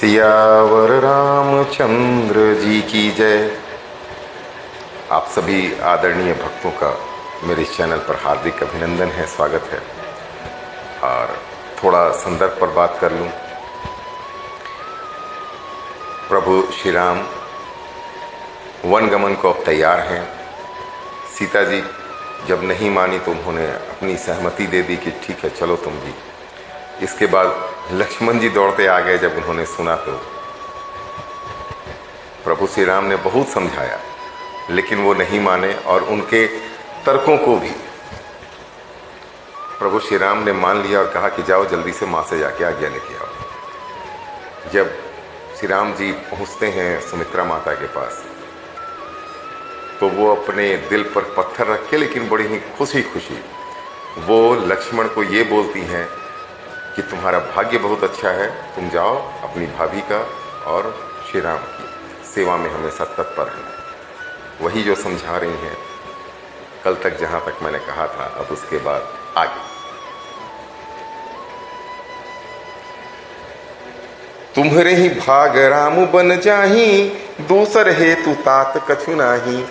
सियावर रामचंद्र जी की जय। आप सभी आदरणीय भक्तों का मेरे इस चैनल पर हार्दिक अभिनंदन है, स्वागत है। और थोड़ा संदर्भ पर बात कर लूं। प्रभु श्री राम वनगमन को अब तैयार हैं। सीता जी जब नहीं मानी तो उन्होंने अपनी सहमति दे दी कि ठीक है चलो तुम भी। इसके बाद लक्ष्मण जी दौड़ते आ गए। जब उन्होंने सुना तो प्रभु श्री राम ने बहुत समझाया, लेकिन वो नहीं माने और उनके तर्कों को भी प्रभु श्री राम ने मान लिया और कहा कि जाओ जल्दी से मां से जाके आज्ञा लेके आओ। जब श्री राम जी पहुंचते हैं सुमित्रा माता के पास, तो वो अपने दिल पर पत्थर रख के लेकिन बड़ी ही खुशी खुशी वो लक्ष्मण को ये बोलती हैं कि तुम्हारा भाग्य बहुत अच्छा है, तुम जाओ अपनी भाभी का और श्री राम की सेवा में हमेशा तत्पर रहना। वही जो समझा रही हैं कल तक, जहां तक मैंने कहा था। अब उसके बाद आगे, तुम्हरे ही भाग राम बन जाही, दूसर हेतु तात कछु नाही।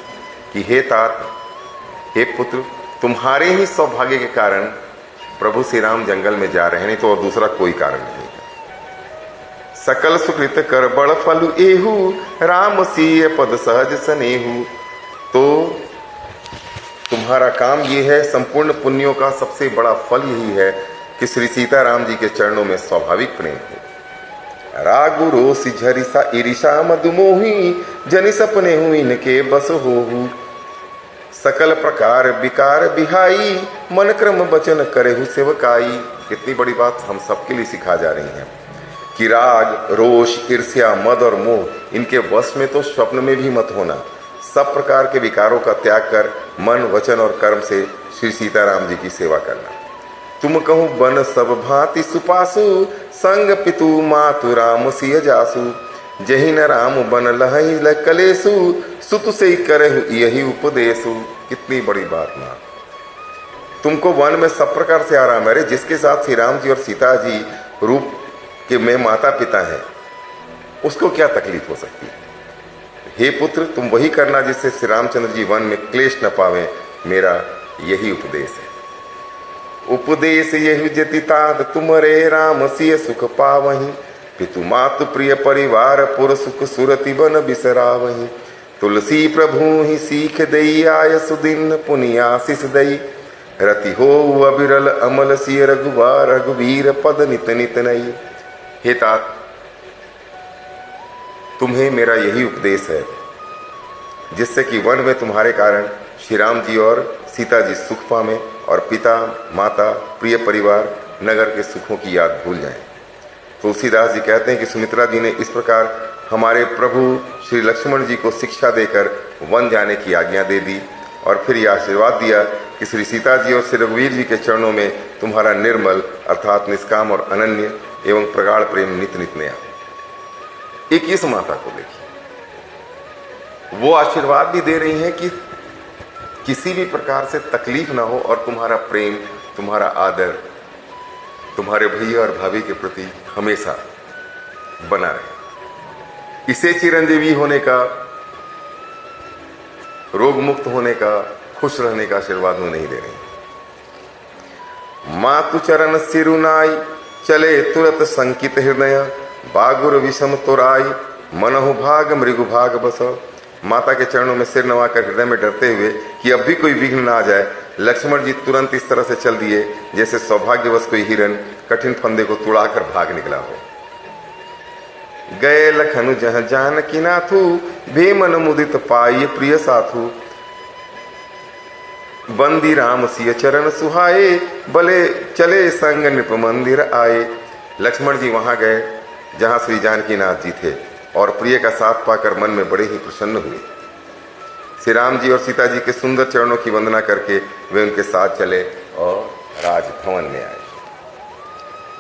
कि हे तात, हे पुत्र, तुम्हारे ही सौभाग्य के कारण प्रभु श्री राम जंगल में जा रहे हैं, नहीं तो और दूसरा कोई कारण नहीं है। सकल सुकृत कर बड़ फल एहू, राम सीय पद सहज सनेहू। तो तुम्हारा काम ये है, संपूर्ण पुण्यों का सबसे बड़ा फल यही है कि श्री सीताराम जी के चरणों में स्वाभाविक प्रेम हो। रागु रोसी झरिसा ईरिशा मधुमोही, जनि सपने हुई इनके बस होहू। सकल प्रकार विकार बिहाई, मन क्रम वचन करेहु सेवकाई। कितनी बड़ी बात हम सबके लिए सिखा जा रही है कि राग रोष ईर्ष्या मद और मोह, इनके वश में तो स्वप्न में भी मत होना। सब प्रकार के विकारों का त्याग कर मन वचन और कर्म से श्री सीताराम जी की सेवा करना। तुम कहूँ बन सब भांति सुपासु, संग पितु मातु राम सिय जासु। जही न राम बन लहई कलेसु, सुत से करहु यही उपदेशु। कितनी बड़ी बात ना। तुमको वन में सब प्रकार से आराम है। जिसके साथ श्री राम जी और सीता जी रूप के में माता पिता हैं, उसको क्या तकलीफ हो सकती है। हे पुत्र, तुम वही करना जिससे श्री रामचंद्र जी वन में क्लेश न पावे। मेरा यही उपदेश है। उपदेश यही जतिताद तुमरे, राम सिय सुख पावहीं। पितु मातु प्रिय परिवार, पुर सुख सुरति बन बिसरावहीं। तुलसी प्रभु ही सीख दई, आय सुदिन पुनियाशिष दई। रति हो अबिरल अमल सिय, रघुवार रघुवीर पद नित नित नई। हे तात, तुम्हें मेरा यही उपदेश है जिससे कि वन में तुम्हारे कारण श्री राम जी और सीता जी सुख पावे और पिता माता प्रिय परिवार नगर के सुखों की याद भूल जाएं। तुलसीदास जी कहते हैं कि सुमित्रा जी ने इस प्रकार हमारे प्रभु श्री लक्ष्मण जी को शिक्षा देकर वन जाने की आज्ञा दे दी और फिर यह आशीर्वाद दिया कि श्री सीता जी और श्री रघुवीर जी के चरणों में तुम्हारा निर्मल अर्थात निष्काम और अनन्य एवं प्रगाढ़ प्रेम नित नित नया। एक इस माता को देखिए, वो आशीर्वाद भी दे रही हैं कि किसी भी प्रकार से तकलीफ ना हो और तुम्हारा प्रेम तुम्हारा आदर तुम्हारे भैया और भाभी के प्रति हमेशा बना रहे। इसे चिरंजीवी होने का, रोग मुक्त होने का, खुश रहने का आशीर्वाद वो नहीं दे रही। मातु चरण सिरुनाई, चले तुरत संकित हृदय। बागुर विषम तुराई, मनहु भाग मृगु भाग बस। माता के चरणों में सिर नवाकर हृदय में डरते हुए कि अब भी कोई विघ्न ना आ जाए, लक्ष्मण जी तुरंत इस तरह से चल दिए जैसे सौभाग्यवश कोई हिरन कठिन फंदे को तुड़ाकर भाग निकला हो। गए लखनु जह जानकी नाथू, भेमन मुदित पाई प्रिय साथू। बंदी राम सिय चरण सुहाए, भले चले संग नृप मंदिर आए। लक्ष्मण जी वहां गए जहां श्री जानकी नाथ जी थे और प्रिय का साथ पाकर मन में बड़े ही प्रसन्न हुए। श्री राम जी और सीता जी के सुंदर चरणों की वंदना करके वे उनके साथ चले और राजभवन में आए।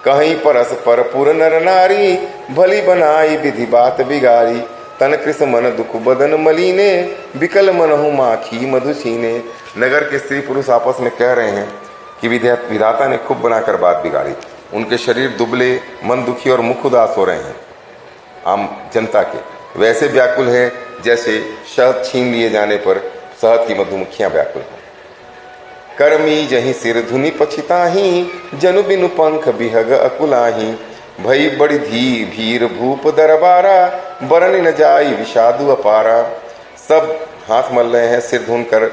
कहीं परस पर पुर नर नारी, भली बनाई विधि बात बिगाड़ी। तन कृष मन दुख बदन मलीने, विकल मन हो माखी मधुसीने। नगर के स्त्री पुरुष आपस में कह रहे हैं कि विधाता ने खूब बनाकर बात बिगाड़ी। उनके शरीर दुबले, मन दुखी और मुख उदास हो रहे हैं। आम जनता के, वैसे व्याकुल हैं जैसे शहद छीन लिए जाने पर शहद की मधुमक्खियां व्याकुल हैं। करमी जही सिर धुनि पछिताही, जनु बिनु पंख बिहग अकुलाही। भई बड़ी धी भीर भूप दरबारा, बरन न जाई विषादु अपारा। सब हाथ मल रहे हैं, सिर धुन कर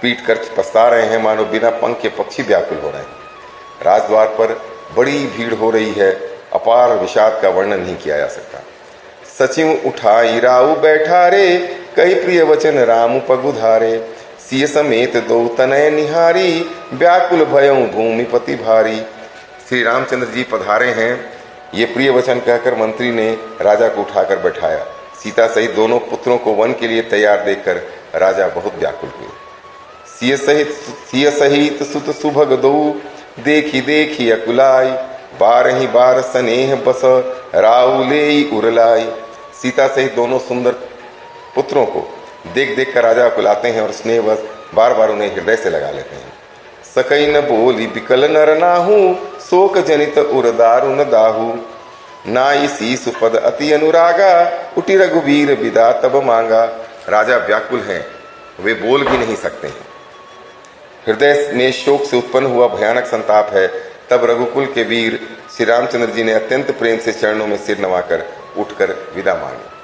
पीट कर पछता रहे हैं, मानो बिना पंख के पक्षी व्याकुल हो रहे हैं। राजद्वार पर बड़ी भीड़ हो रही है, अपार विषाद का वर्णन नहीं किया जा सकता। सचिव उठाई राउ बैठा रे, कई प्रिय वचन राम पगुधारे। सिय समेत दो तनय निहारी, व्याकुल भयं भूमिपति भारी। श्री रामचंद्र जी पधारे हैं, ये प्रिय वचन कहकर मंत्री ने राजा को उठाकर बैठाया। सीता सहित दोनों पुत्रों को वन के लिए तैयार देखकर राजा बहुत व्याकुल हुए। सिय सहित सुत सुभग दो, देखी देखी अकुलाई। बारही बार स्नेह बस, राउ लेई उरलाई। सीता सहित दोनों सुंदर पुत्रों को देख देख कर राजा अकुलाते हैं और स्नेहवश बार बार उन्हें हृदय से लगा लेते हैं। सकई न बोली बिकल नर नाहू, शोक जनित उर दारुन दाहू। नाई शीस पद अति अनुरागा, उठी रघुवीर विदा तब मांगा। राजा व्याकुल हैं, वे बोल भी नहीं सकते हैं। हृदय में शोक से उत्पन्न हुआ भयानक संताप है। तब रघुकुल के वीर श्री रामचंद्र जी ने अत्यंत प्रेम से चरणों में सिर नवाकर उठकर विदा मांगी।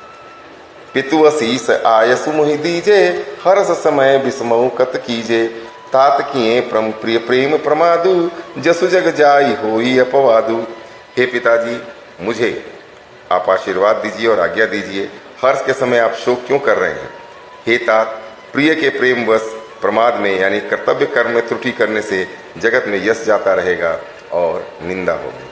पितु असीस आयसु मोहि दीजे, हरस समय विस्मऊ कत कीजे। तात किए परम प्रिय प्रेम प्रमादु, जसु जग जाई होई अपवादु। हे पिताजी, मुझे आप आशीर्वाद दीजिए और आज्ञा दीजिए। हर्ष के समय आप शोक क्यों कर रहे हैं? हे तात, प्रिय के प्रेम वश प्रमाद में यानी कर्तव्य कर्म में त्रुटि करने से जगत में यश जाता रहेगा और निंदा होगी।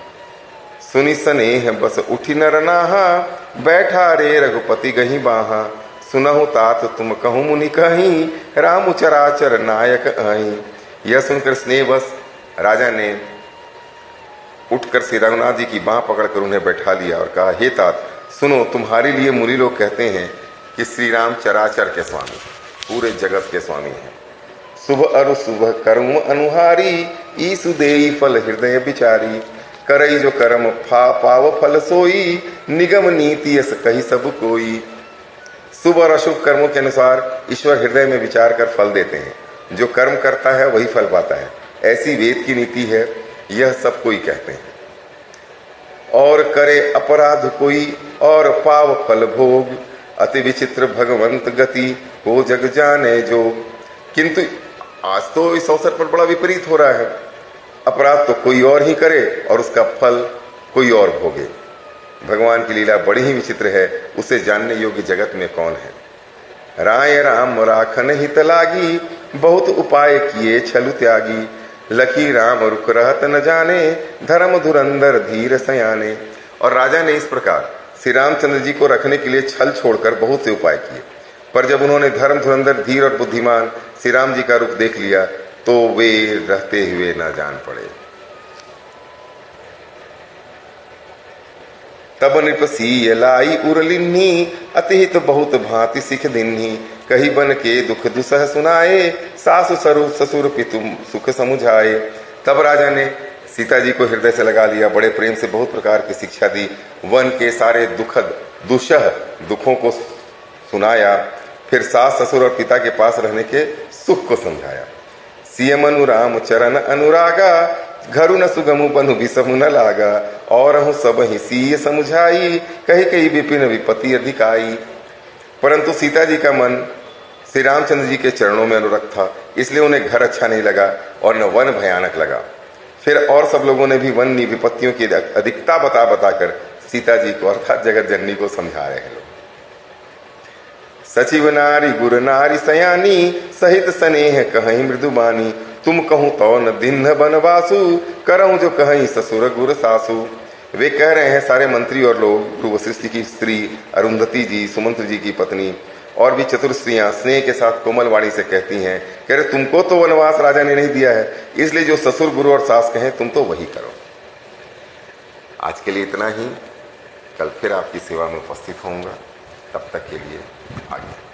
सुनि स्नेह बस उठी नर नाहा, बैठा रे रघुपति गही बाहा। सुनहु तात तुम कहूँ मुनि कहीं, राम चराचर नायक आई। यह सुनकर स्नेहवश राजा ने उठकर श्री रघुनाथ जी की बाह पकड़कर उन्हें बैठा लिया और कहा, हे तात सुनो, तुम्हारे लिए मुनि लोग कहते हैं कि श्री राम चराचर के स्वामी, पूरे जगत के स्वामी हैं। शुभ अरु शुभ कर्म अनुहारी, ईसु देई फल हृदय विचारी। करई जो कर्म पाव फल सोई, निगम नीति यस कही सब कोई। शुभ और अशुभ कर्मों के अनुसार ईश्वर हृदय में विचार कर फल देते हैं। जो कर्म करता है वही फल पाता है, ऐसी वेद की नीति है, यह सब कोई कहते हैं। और करे अपराध कोई और पाव फल भोग, अति विचित्र भगवंत गति को जग जाने जो। किंतु आज तो इस अवसर पर बड़ा विपरीत हो रहा है। अपराध तो कोई और ही करे और उसका फल कोई और भोगे। भगवान की लीला बड़ी ही विचित्र है, उसे जानने योग्य जगत में कौन है। राय राम राखन हित लागी, बहुत उपाय किए छलु त्यागी। लकी राम रुक रहत न जाने, धर्म धुरंधर धीर सयाने। और राजा ने इस प्रकार श्री रामचंद्र जी को रखने के लिए छल छोड़कर बहुत से उपाय किए, पर जब उन्होंने धर्म धुरंधर धीर और बुद्धिमान श्री राम जी का रूप देख लिया तो वे रहते हुए न जान पड़े। तब नृप सिय लाई उरलिन्ही, अतिहित बहुत भांति सिख दिन्ही। कही बन के दुख दुसह सुनाए, सासु सरु ससुर पितु सुख समुझाए। तब राजा ने सीता जी को हृदय से लगा लिया, बड़े प्रेम से बहुत प्रकार की शिक्षा दी, वन के सारे दुखद दुसह दुखों को सुनाया, फिर सास ससुर और पिता के पास रहने के सुख को समझाया। सियमनु राम चरण अनुरागा, घरु न सुगमु बनु विषमु न लागा। और हूँ सब ही सीय समुझाई, कही कही विपिन विपत्ति अधिकाई। परंतु सीता जी का मन श्री रामचंद्र जी के चरणों में अनुरक्त था, इसलिए उन्हें घर अच्छा नहीं लगा और न वन भयानक लगा। फिर और सब लोगों ने भी वन विपत्तियों की अधिकता बता बताकर सीता जी को अर्थात जगत जननी को समझा रहे हैं। सचिव नारी गुर नारी सयानी, सहित स्नेह कहीं मृदुबानी। तुम कहूँ तो न दिन बनवासु, करऊं जो कहीं ससुर गुर सासु। वे कह रहे हैं सारे मंत्री और लोग, गुरु वशिष्ठ जी की स्त्री अरुंधति जी, सुमंत्र जी की पत्नी और भी चतुर स्त्रियां स्नेह के साथ कोमल वाणी से कहती हैं, कह रहे तुमको तो वनवास राजा ने नहीं दिया है, इसलिए जो ससुर गुरु और सास कहें तुम तो वही करो। आज के लिए इतना ही, कल फिर आपकी सेवा में उपस्थित होऊंगा, तब तक के लिए आगे।